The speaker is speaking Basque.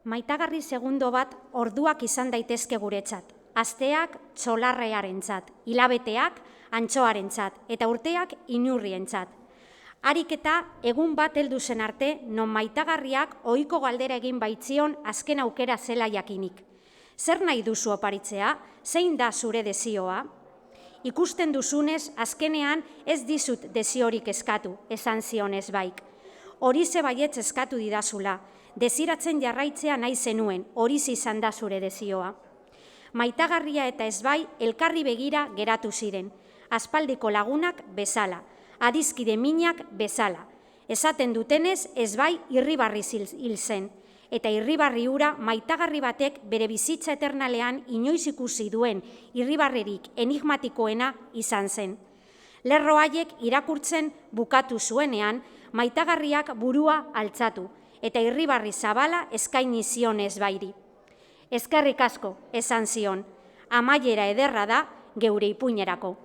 Maitagarri segundo bat orduak izan daitezke guretzat. Asteak txolarrearentzat, hilabeteak antxoarentzat eta urteak inurrientzat. Harik eta egun bat heldu zen arte, non maitagarriak ohiko galdera egin baitzion azken aukera zela jakinik. Zer nahi duzu oparitzea? Zein da zure desioa? Ikusten duzunez, azkenean ez dizut desiorik eskatu, esan zionez baik. Horize baietz eskatu didazula, desiratzen jarraitzea nahi zenuen, horiz izan da zure desioa. Maitagarria eta ezbai elkarri begira geratu ziren, aspaldiko lagunak bezala, adizkide minak bezala. Esaten dutenez ezbai irribarri hil zen, eta irribarri hura maitagarri batek bere bizitza eternalean inoiz ikusi duen irribarrerik enigmatikoena izan zen. Lerro haiek irakurtzen bukatu zuenean, maitagarriak burua altzatu, eta irribarri zabala eskaini zion ezbairi. Eskerrik asko, esan zion, amaiera ederra da geure ipuinerako.